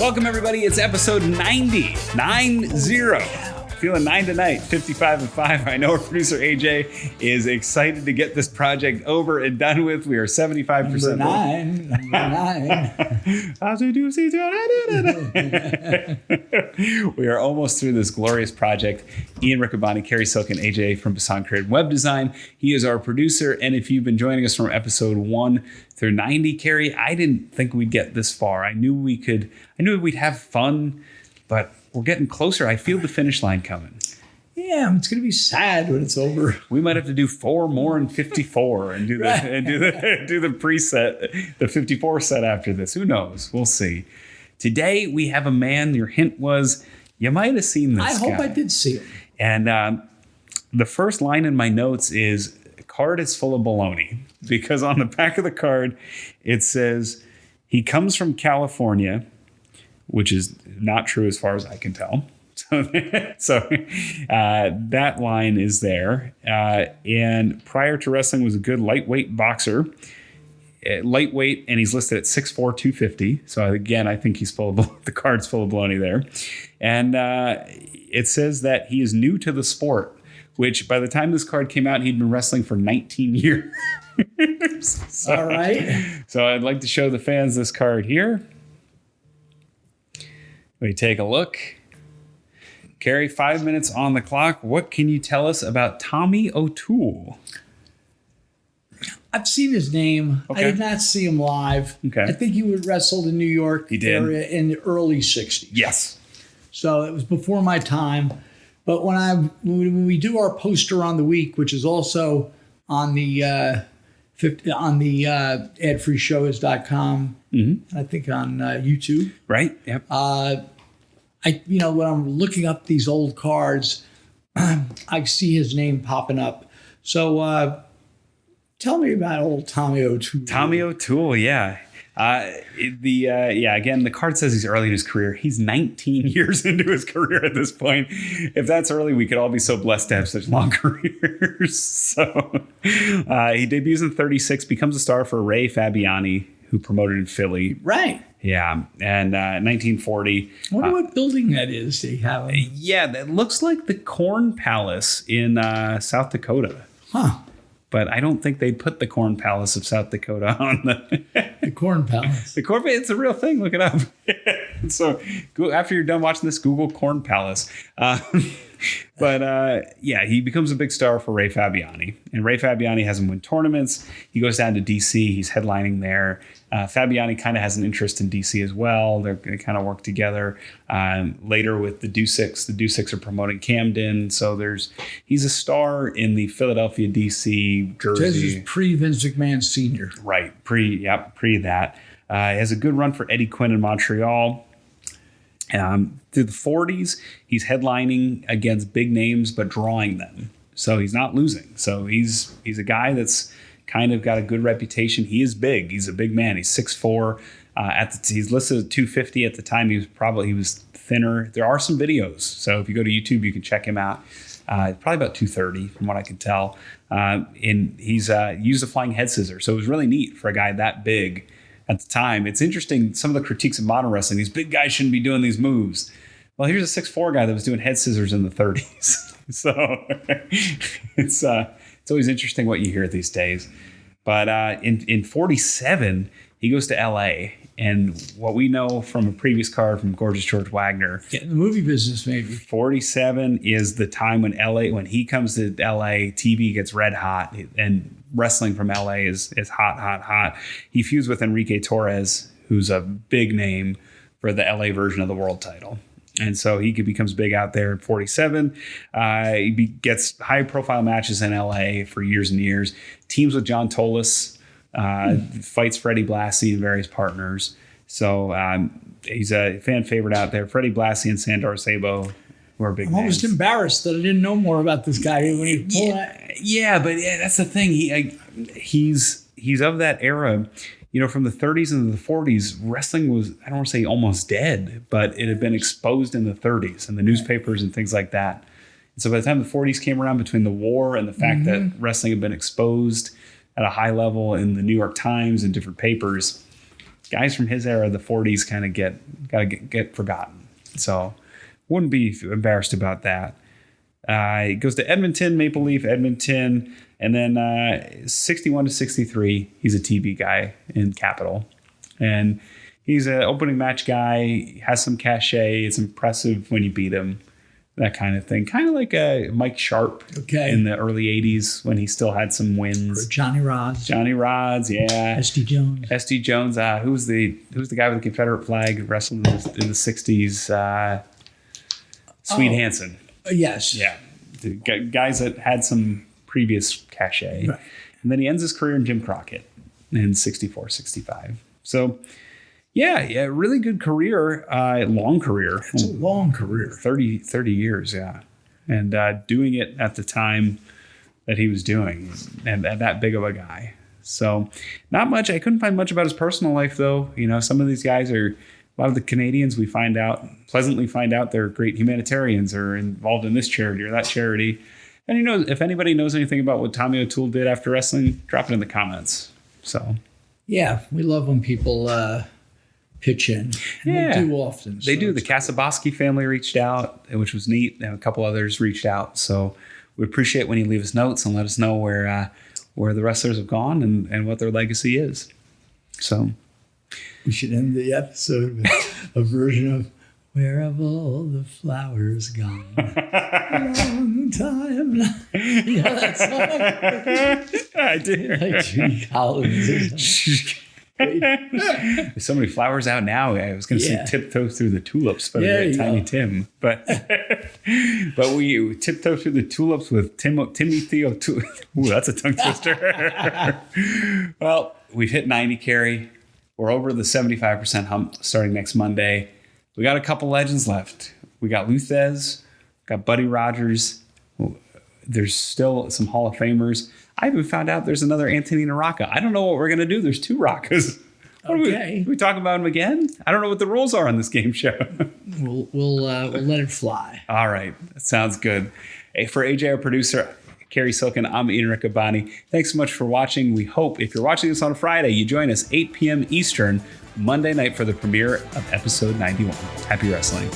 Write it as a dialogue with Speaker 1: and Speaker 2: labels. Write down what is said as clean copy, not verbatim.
Speaker 1: Welcome, everybody. It's episode 90. 9-0. Feeling 9 tonight, 55 and 5. I know our producer, AJ, is excited to get this project over and done with. We are 75%.
Speaker 2: Number nine.
Speaker 1: We are almost through this glorious project. Ian Riccoboni, Cary Silkin, AJ from Bisson Creative Web Design. He is our producer. And if you've been joining us from episode 1 through 90, Cary, I didn't think we'd get this far. I knew we'd have fun, but we're getting closer. I feel the finish line coming.
Speaker 2: Yeah, it's going to be sad when it's over.
Speaker 1: We might have to do 4 more in 54 and do the preset, the 54 set after this. Who knows? We'll see. Today we have a man. Your hint was you might have seen this.
Speaker 2: I hope I did see him.
Speaker 1: And the first line in my notes is card is full of baloney, because on the back of the card it says he comes from California, which is not true as far as I can tell. So that line is there. And prior to wrestling was a good lightweight boxer. Lightweight, and he's listed at 6'4", 250. So again, I think he's the card's full of baloney there. And it says that he is new to the sport, which by the time this card came out, he'd been wrestling for 19 years.
Speaker 2: All right.
Speaker 1: So I'd like to show the fans this card here. We take a look. Cary, 5 minutes on the clock. What can you tell us about Tommy O'Toole?
Speaker 2: I've seen his name.
Speaker 1: Okay.
Speaker 2: I did not see him live.
Speaker 1: Okay.
Speaker 2: I think he would wrestled in New York area in the early 60s.
Speaker 1: Yes.
Speaker 2: So it was before my time. But when we do our poster on the week, which is also on the adfreeshows.com, and I think on YouTube.
Speaker 1: Right. Yep.
Speaker 2: When I'm looking up these old cards, I see his name popping up. So tell me about old Tommy O'Toole.
Speaker 1: Tommy O'Toole, yeah. Again, the card says he's early in his career. He's 19 years into his career at this point. If that's early, we could all be so blessed to have such long careers. So he debuts in 36, becomes a star for Ray Fabiani, who promoted in Philly.
Speaker 2: Right.
Speaker 1: Yeah, and 1940.
Speaker 2: I wonder what building that is they have.
Speaker 1: Yeah, that looks like the Corn Palace in South Dakota.
Speaker 2: Huh.
Speaker 1: But I don't think they'd put the Corn Palace of South Dakota on
Speaker 2: the Corn Palace.
Speaker 1: The Corn Palace, it's a real thing. Look it up. So after you're done watching this, Google Corn Palace. He becomes a big star for Ray Fabiani. And Ray Fabiani has him win tournaments. He goes down to D.C. He's headlining there. Fabiani kind of has an interest in D.C. as well. They kind of work together. Later with the Deuce-Six. The Deuce-Six are promoting Camden. So he's a star in the Philadelphia, D.C., Jersey.
Speaker 2: This is pre-Vince McMahon Sr.
Speaker 1: Right. Pre that. He has a good run for Eddie Quinn in Montreal. Through the 40s, he's headlining against big names, but drawing them. So he's not losing. So he's a guy that's kind of got a good reputation. He is big. He's a big man. He's 6'4". He's listed at 250 at the time. He was thinner. There are some videos. So if you go to YouTube, you can check him out. Probably about 230 from what I can tell. And he's used a flying head scissor. So it was really neat for a guy that big at the time. It's interesting, some of the critiques of modern wrestling. These big guys shouldn't be doing these moves. Well, here's a 6'4" guy that was doing head scissors in the 30s. So it's always interesting what you hear these days. But in 47, he goes to L.A., and what we know from a previous card from Gorgeous George Wagner.
Speaker 2: Getting the movie business, maybe.
Speaker 1: 47 is the time when he comes to L.A., TV gets red hot, and wrestling from L.A. is hot. He feuds with Enrique Torres, who's a big name for the L.A. version of the world title. And so he becomes big out there at 47. He gets high-profile matches in L.A. for years and years. Teams with John Tolis, fights Freddie Blassie and various partners. So he's a fan favorite out there. Freddie Blassie and Sandor Sabo were big names.
Speaker 2: I'm almost embarrassed that I didn't know more about this guy when he pulled that.
Speaker 1: Yeah, but that's the thing. He's of that era. From the 30s and the 40s, wrestling was, I don't want to say almost dead, but it had been exposed in the 30s and the newspapers and things like that. And so by the time the 40s came around, between the war and the fact that wrestling had been exposed at a high level in the New York Times and different papers, guys from his era, the 40s, kind of get forgotten. So wouldn't be embarrassed about that. He goes to Edmonton, Maple Leaf, Edmonton, and then 61 to 63, he's a TV guy in Capital. And he's an opening match guy. He has some cachet. It's impressive when you beat him, that kind of thing. Kind of like a Mike Sharp in the early 80s when he still had some wins.
Speaker 2: For Johnny Rods.
Speaker 1: Johnny Rods, yeah.
Speaker 2: SD Jones.
Speaker 1: SD Jones. Who was the guy with the Confederate flag wrestling in the 60s? Sweet Hansen.
Speaker 2: Yes.
Speaker 1: Yeah. The guys that had some previous cachet.
Speaker 2: Right.
Speaker 1: And then he ends his career in Jim Crockett in 64, 65. So, yeah, really good career, long career.
Speaker 2: It's a long career.
Speaker 1: 30 years, yeah. And doing it at the time that he was doing, and that big of a guy. So, not much. I couldn't find much about his personal life, though. You know, some of these guys are, a lot of the Canadians we pleasantly find out they're great humanitarians or involved in this charity or that charity. And, you know, if anybody knows anything about what Tommy O'Toole did after wrestling, drop it in the comments. So,
Speaker 2: yeah, we love when people pitch in. And they do often.
Speaker 1: They do. The Kasaboski family reached out, which was neat. And a couple others reached out. So we appreciate when you leave us notes and let us know where the wrestlers have gone and what their legacy is. So
Speaker 2: we should end the episode with a version of "Where Have All the Flowers Gone?" Long time. You know that song?
Speaker 1: I did.
Speaker 2: Like Judy Collins or something.
Speaker 1: There's so many flowers out now. I was going to say "Tiptoe Through the Tulips," but Tiny Tim. But we tiptoe through the tulips with Timmy Theo. Ooh, that's a tongue twister. Well, we've hit 90, Cary. We're over the 75% hump starting next Monday. We got a couple legends left. We got Luthez, got Buddy Rogers. There's still some Hall of Famers. I even found out there's another Antonina Rocca. I don't know what we're going to do. There's two Roccas. We talk about them again? I don't know what the rules are on this game show.
Speaker 2: We'll let it fly.
Speaker 1: All right. That sounds good. Hey, for AJ, our producer, Cary Silkin, I'm Ian Riccaboni. Thanks so much for watching. We hope if you're watching this on a Friday, you join us 8 p.m. Eastern Monday night for the premiere of episode 91. Happy wrestling.